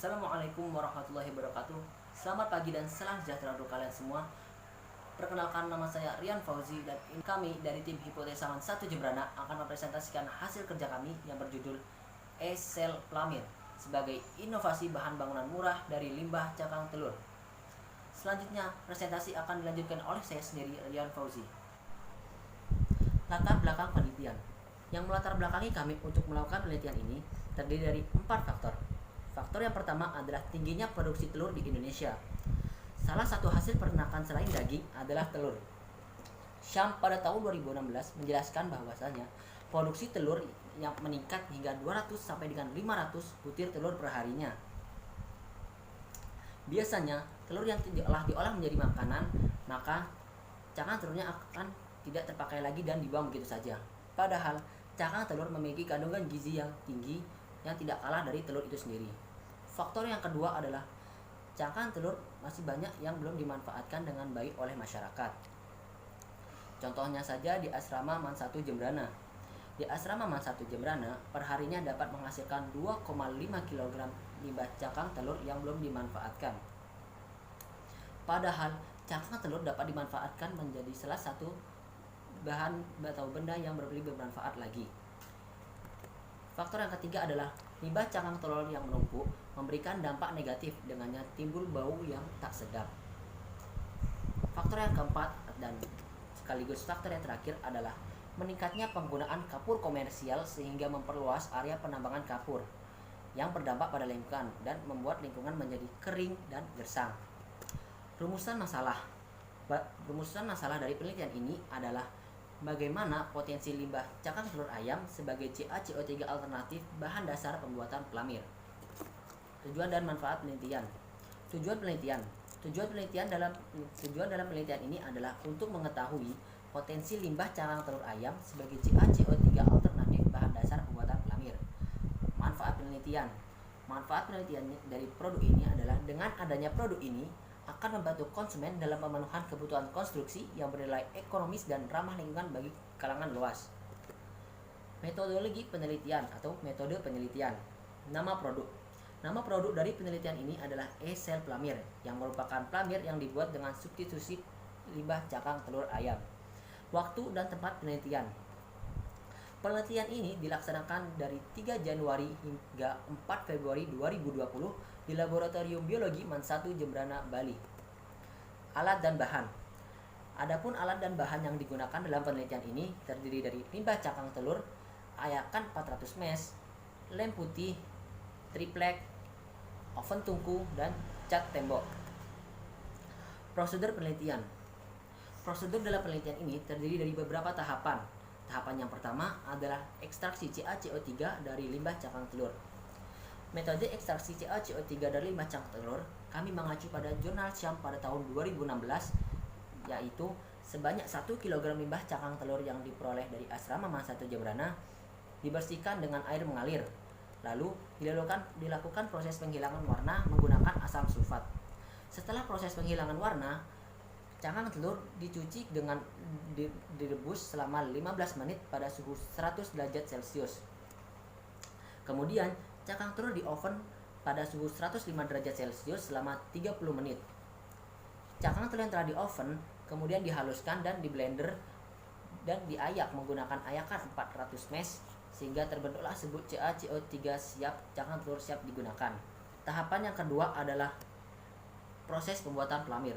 Assalamualaikum warahmatullahi wabarakatuh. Selamat pagi dan salam sejahtera untuk kalian semua. Perkenalkan, nama saya Rian Fauzi dan kami dari tim Hipotesa 1 Jembrana akan mempresentasikan hasil kerja kami yang berjudul E-Cell Plamir sebagai inovasi bahan bangunan murah dari limbah cakang telur. Selanjutnya, presentasi akan dilanjutkan oleh saya sendiri, Rian Fauzi. Latar belakang penelitian. Yang melatar belakangi kami untuk melakukan penelitian ini terdiri dari 4 faktor. Faktor yang pertama adalah tingginya produksi telur di Indonesia. Salah satu hasil peternakan selain daging adalah telur. Syam pada tahun 2016 menjelaskan bahwasanya produksi telur yang meningkat hingga 200 sampai dengan 500 butir telur per harinya. Biasanya telur yang diolah menjadi makanan, maka cakang telurnya akan tidak terpakai lagi dan dibuang begitu saja. Padahal cakang telur memiliki kandungan gizi yang tinggi yang tidak kalah dari telur itu sendiri. Faktor yang kedua adalah cakang telur masih banyak yang belum dimanfaatkan dengan baik oleh masyarakat. Contohnya saja di asrama MAN 1 Jembrana. Di asrama MAN 1 Jembrana, perharinya dapat menghasilkan 2,5 kg limbah cakang telur yang belum dimanfaatkan. Padahal cakang telur dapat dimanfaatkan menjadi salah satu bahan atau benda yang lebih bermanfaat lagi. Faktor yang ketiga adalah limbah cakang telur yang menumpuk memberikan dampak negatif, dengannya timbul bau yang tak sedap. Faktor yang keempat dan sekaligus faktor yang terakhir adalah meningkatnya penggunaan kapur komersial sehingga memperluas area penambangan kapur yang berdampak pada lingkungan dan membuat lingkungan menjadi kering dan gersang. Rumusan masalah dari penelitian ini adalah bagaimana potensi limbah cakang telur ayam sebagai CaCO3 alternatif bahan dasar pembuatan pelamir. Tujuan dan manfaat penelitian. Tujuan dalam penelitian ini adalah untuk mengetahui potensi limbah cakang telur ayam sebagai CaCO3 alternatif bahan dasar pembuatan pelamir. Manfaat penelitian dari produk ini adalah dengan adanya produk ini akan membantu konsumen dalam pemenuhan kebutuhan konstruksi yang bernilai ekonomis dan ramah lingkungan bagi kalangan luas. Metodologi penelitian atau metode penelitian. Nama produk dari penelitian ini adalah E-Cell Plamir, yang merupakan plamir yang dibuat dengan substitusi limbah cakang telur ayam. Waktu dan tempat penelitian. Penelitian ini dilaksanakan dari 3 Januari hingga 4 Februari 2020 di Laboratorium Biologi MAN 1 Jembrana, Bali. Alat dan bahan. Adapun alat dan bahan yang digunakan dalam penelitian ini terdiri dari limbah cakang telur, ayakan 400 mesh, lem putih, triplek, oven tungku, dan cat tembok. Prosedur penelitian. Prosedur dalam penelitian ini terdiri dari beberapa tahapan. Tahapan yang pertama adalah ekstraksi CaCO3 dari limbah cakang telur. Metode ekstraksi CaCO3 dari limbah cakang telur kami mengacu pada jurnal Syam pada tahun 2016, yaitu sebanyak 1 kg limbah cakang telur yang diperoleh dari asrama MAN 1 Jembrana dibersihkan dengan air mengalir. Lalu dilakukan proses penghilangan warna menggunakan asam sulfat. Setelah proses penghilangan warna, cakang telur dicuci dengan direbus selama 15 menit pada suhu 100 derajat Celcius. Kemudian, cakang telur di oven pada suhu 105 derajat Celcius selama 30 menit. Cakang telur yang telah di oven kemudian dihaluskan dan di blender dan diayak menggunakan ayakan 400 mesh sehingga terbentuklah sebut CaCO3 siap, cakang telur siap digunakan. Tahapan yang kedua adalah proses pembuatan pelamir.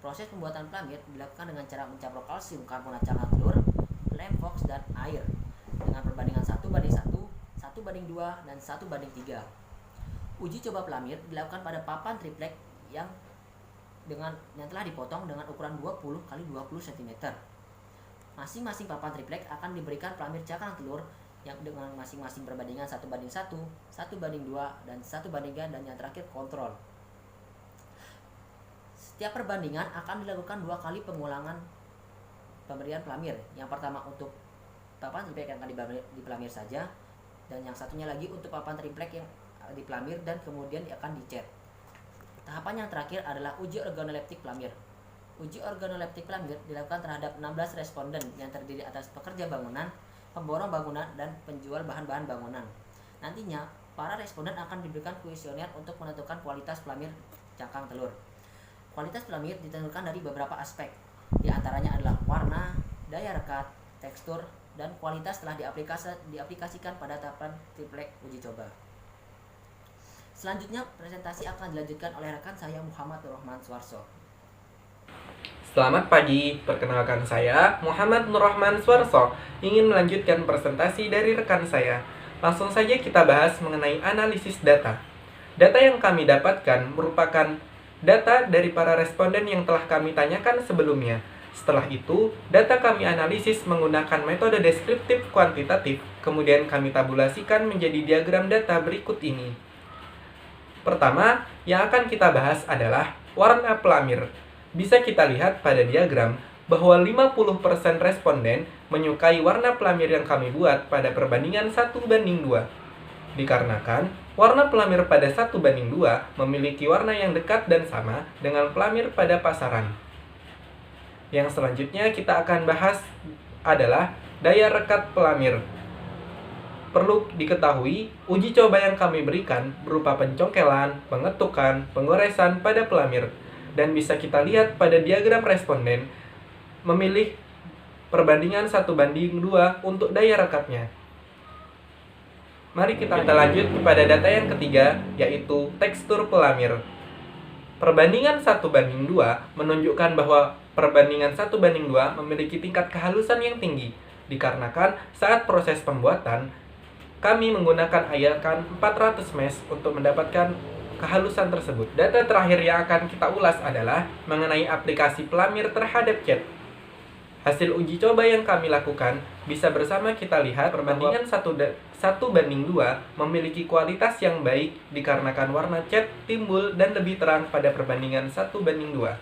Proses pembuatan pelamir dilakukan dengan cara mencampur kalsium karbonat cakang telur, lem fox, dan air dengan perbandingan 1:1, 1:2, dan 1:3. Uji coba pelamir dilakukan pada papan triplek yang telah dipotong dengan ukuran 20 x 20 cm. Masing-masing papan triplek akan diberikan pelamir cakang telur yang dengan masing-masing perbandingan 1:1, 1:2, dan 1:3, dan yang terakhir kontrol. Setiap perbandingan akan dilakukan 2 kali pengulangan pemberian pelamir. Yang pertama untuk papan triplek yang akan dipelamir saja, dan yang satunya lagi untuk papan triplek yang dipelamir dan kemudian akan dicat. Tahapan yang terakhir adalah uji organoleptik pelamir. Uji organoleptik pelamir dilakukan terhadap 16 responden yang terdiri atas pekerja bangunan, pemborong bangunan, dan penjual bahan-bahan bangunan. Nantinya para responden akan diberikan kuesioner untuk menentukan kualitas pelamir cangkang telur. Kualitas pelamir ditentukan dari beberapa aspek. Di antaranya adalah warna, daya rekat, tekstur, dan kualitas telah diaplikasikan pada tahapan triplek uji coba. Selanjutnya presentasi akan dilanjutkan oleh rekan saya Muhammad Nurrahman Suarso. Selamat pagi, perkenalkan saya Muhammad Nurrahman Suarso, ingin melanjutkan presentasi dari rekan saya. Langsung saja kita bahas mengenai analisis data. Data yang kami dapatkan merupakan data dari para responden yang telah kami tanyakan sebelumnya. Setelah itu, data kami analisis menggunakan metode deskriptif kuantitatif, kemudian kami tabulasikan menjadi diagram data berikut ini. Pertama, yang akan kita bahas adalah warna pelamir. Bisa kita lihat pada diagram bahwa 50% responden menyukai warna pelamir yang kami buat pada perbandingan 1:2. Dikarenakan, warna pelamir pada 1:2 memiliki warna yang dekat dan sama dengan pelamir pada pasaran. Yang selanjutnya kita akan bahas adalah daya rekat pelamir. Perlu diketahui, uji coba yang kami berikan berupa pencongkelan, pengetukan, pengoresan pada pelamir. Dan bisa kita lihat pada diagram responden memilih perbandingan 1:2 untuk daya rekatnya. Mari kita lanjut kepada data yang ketiga, yaitu tekstur pelamir. Perbandingan 1:2 menunjukkan bahwa perbandingan 1:2 memiliki tingkat kehalusan yang tinggi, dikarenakan saat proses pembuatan, kami menggunakan ayakan 400 mesh untuk mendapatkan kehalusan tersebut. Data terakhir yang akan kita ulas adalah mengenai aplikasi pelamir terhadap cat. Hasil uji coba yang kami lakukan bisa bersama kita lihat perbandingan 1:2 memiliki kualitas yang baik dikarenakan warna cat timbul dan lebih terang pada perbandingan 1:2.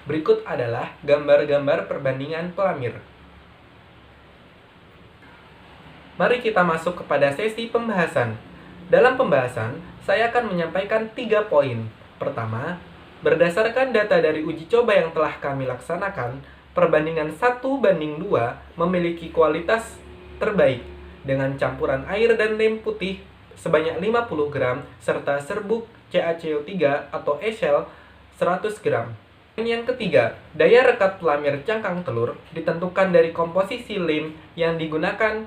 Berikut adalah gambar-gambar perbandingan pelamir. Mari kita masuk kepada sesi pembahasan. Dalam pembahasan, saya akan menyampaikan 3 poin. Pertama, berdasarkan data dari uji coba yang telah kami laksanakan, perbandingan 1:2 memiliki kualitas terbaik dengan campuran air dan lem putih sebanyak 50 gram serta serbuk CaCO3 atau eshell 100 gram. Yang ketiga, daya rekat pelamir cangkang telur ditentukan dari komposisi lem yang digunakan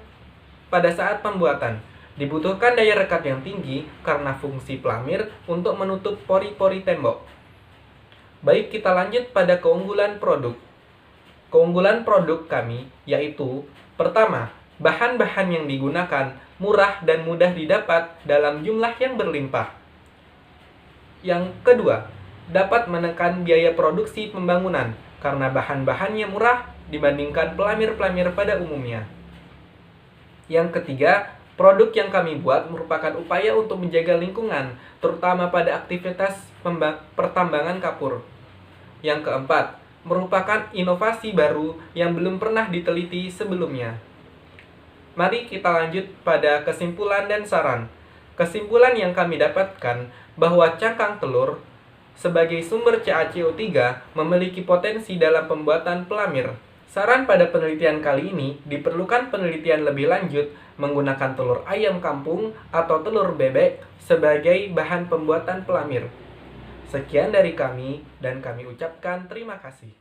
pada saat pembuatan. Dibutuhkan daya rekat yang tinggi karena fungsi pelamir untuk menutup pori-pori tembok. Baik, kita lanjut pada keunggulan produk. Keunggulan produk kami yaitu: pertama, bahan-bahan yang digunakan murah dan mudah didapat dalam jumlah yang berlimpah. Yang kedua, dapat menekan biaya produksi pembangunan karena bahan-bahannya murah dibandingkan pelamir-pelamir pada umumnya. Yang ketiga, produk yang kami buat merupakan upaya untuk menjaga lingkungan, terutama pada aktivitas pertambangan kapur. Yang keempat, merupakan inovasi baru yang belum pernah diteliti sebelumnya. Mari kita lanjut pada kesimpulan dan saran. Kesimpulan yang kami dapatkan bahwa cangkang telur sebagai sumber CaCO3 memiliki potensi dalam pembuatan pelamir. Saran pada penelitian kali ini, diperlukan penelitian lebih lanjut menggunakan telur ayam kampung atau telur bebek sebagai bahan pembuatan pelamir. Sekian dari kami, dan kami ucapkan terima kasih.